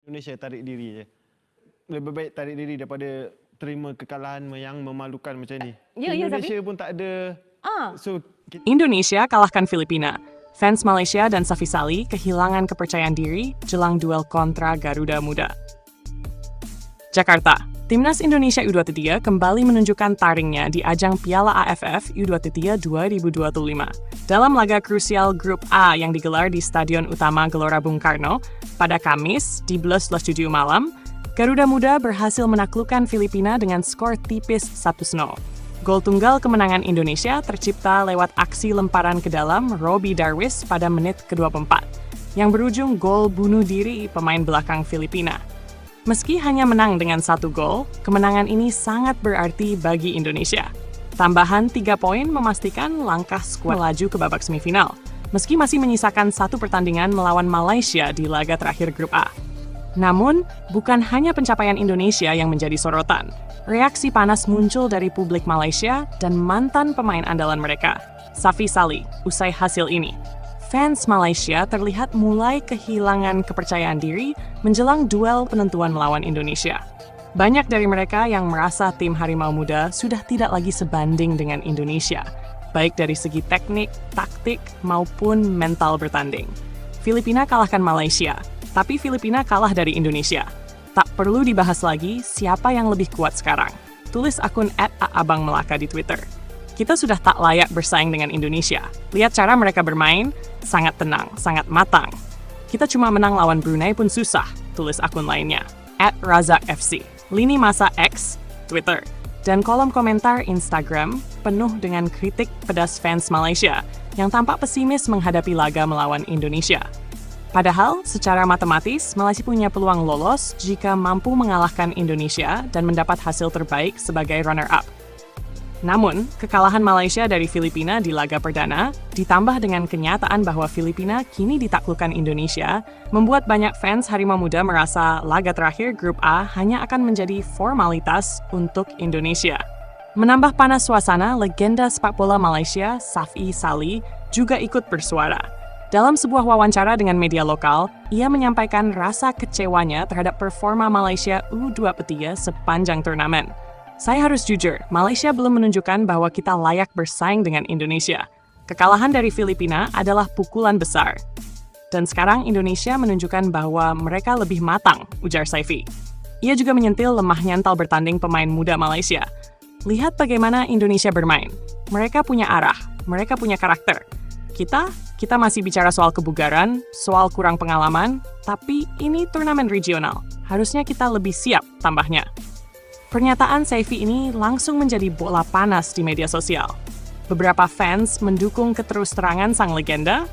Indonesia tarik diri je. Lebih baik tarik diri daripada terima kekalahan yang memalukan macam ni. Indonesia pun tak ada. Indonesia kalahkan Filipina. Fans Malaysia dan Safi Sali kehilangan kepercayaan diri jelang duel kontra Garuda Muda. Jakarta, Timnas Indonesia U23 kembali menunjukkan taringnya di ajang Piala AFF U23 2025. Dalam laga krusial Grup A yang digelar di Stadion Utama Gelora Bung Karno pada Kamis di 11.07 malam, Garuda Muda berhasil menaklukkan Filipina dengan skor tipis 1-0. Gol tunggal kemenangan Indonesia tercipta lewat aksi lemparan ke dalam Robbie Darwis pada menit ke-24, yang berujung gol bunuh diri pemain belakang Filipina. Meski hanya menang dengan 1 gol, kemenangan ini sangat berarti bagi Indonesia. Tambahan 3 poin memastikan langkah skuad melaju ke babak semifinal, meski masih menyisakan 1 pertandingan melawan Malaysia di laga terakhir Grup A. Namun, bukan hanya pencapaian Indonesia yang menjadi sorotan. Reaksi panas muncul dari publik Malaysia dan mantan pemain andalan mereka, Safi Sali, usai hasil ini. Fans Malaysia terlihat mulai kehilangan kepercayaan diri menjelang duel penentuan melawan Indonesia. Banyak dari mereka yang merasa tim Harimau Muda sudah tidak lagi sebanding dengan Indonesia, baik dari segi teknik, taktik, maupun mental bertanding. Filipina kalahkan Malaysia, tapi Filipina kalah dari Indonesia. Tak perlu dibahas lagi siapa yang lebih kuat sekarang. Tulis akun @aabangmelaka di Twitter. Kita sudah tak layak bersaing dengan Indonesia. Lihat cara mereka bermain, sangat tenang, sangat matang. Kita cuma menang lawan Brunei pun susah, tulis akun lainnya. @razakfc, lini masa X, Twitter, dan kolom komentar Instagram penuh dengan kritik pedas fans Malaysia yang tampak pesimis menghadapi laga melawan Indonesia. Padahal, secara matematis, Malaysia punya peluang lolos jika mampu mengalahkan Indonesia dan mendapat hasil terbaik sebagai runner-up. Namun, kekalahan Malaysia dari Filipina di laga perdana, ditambah dengan kenyataan bahwa Filipina kini ditaklukkan Indonesia, membuat banyak fans Harimau Muda merasa laga terakhir Grup A hanya akan menjadi formalitas untuk Indonesia. Menambah panas suasana, legenda sepak bola Malaysia, Safi Sali, juga ikut bersuara. Dalam sebuah wawancara dengan media lokal, ia menyampaikan rasa kecewanya terhadap performa Malaysia U23 sepanjang turnamen. Saya harus jujur, Malaysia belum menunjukkan bahwa kita layak bersaing dengan Indonesia. Kekalahan dari Filipina adalah pukulan besar. Dan sekarang Indonesia menunjukkan bahwa mereka lebih matang, ujar Saifi. Ia juga menyentil lemah nyantal bertanding pemain muda Malaysia. Lihat bagaimana Indonesia bermain. Mereka punya arah, mereka punya karakter. Kita masih bicara soal kebugaran, soal kurang pengalaman, tapi ini turnamen regional. Harusnya kita lebih siap, tambahnya. Pernyataan Saifi ini langsung menjadi bola panas di media sosial. Beberapa fans mendukung keterus-terangan sang legenda,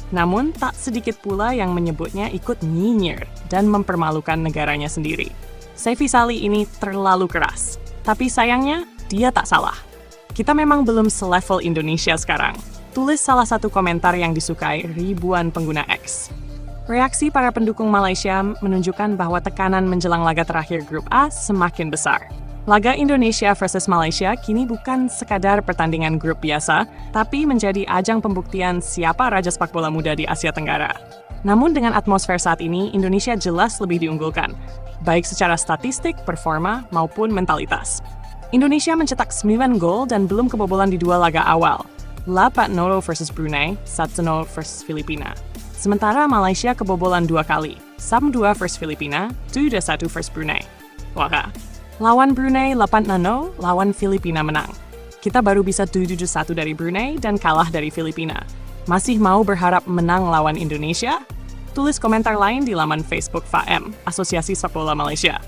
namun tak sedikit pula yang menyebutnya ikut nyinyir dan mempermalukan negaranya sendiri. Safi Sali ini terlalu keras, tapi sayangnya dia tak salah. Kita memang belum selevel Indonesia sekarang. Tulis salah satu komentar yang disukai ribuan pengguna X. Reaksi para pendukung Malaysia menunjukkan bahwa tekanan menjelang laga terakhir Grup A semakin besar. Laga Indonesia versus Malaysia kini bukan sekadar pertandingan grup biasa, tapi menjadi ajang pembuktian siapa raja sepak bola muda di Asia Tenggara. Namun dengan atmosfer saat ini, Indonesia jelas lebih diunggulkan, baik secara statistik, performa, maupun mentalitas. Indonesia mencetak 9 gol dan belum kebobolan di 2 laga awal. 8-0 versus Brunei, 1-0 versus Filipina. Sementara Malaysia kebobolan 2 kali, 1-2 versus Filipina, 2-1 versus Brunei. Wah, lawan Brunei 8-0, lawan Filipina menang. Kita baru bisa 7-1 dari Brunei dan kalah dari Filipina. Masih mau berharap menang lawan Indonesia? Tulis komentar lain di laman Facebook FAM, Asosiasi Sepak Bola Malaysia.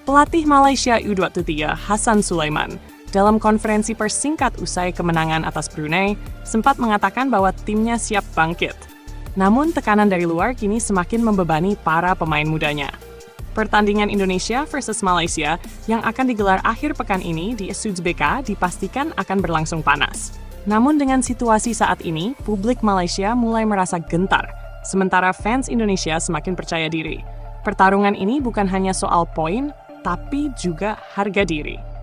Pelatih Malaysia U23, Hassan Sulaiman, dalam konferensi persingkat usai kemenangan atas Brunei, sempat mengatakan bahwa timnya siap bangkit. Namun tekanan dari luar kini semakin membebani para pemain mudanya. Pertandingan Indonesia versus Malaysia yang akan digelar akhir pekan ini di Uzbeka dipastikan akan berlangsung panas. Namun dengan situasi saat ini, publik Malaysia mulai merasa gentar, sementara fans Indonesia semakin percaya diri. Pertarungan ini bukan hanya soal poin, tapi juga harga diri.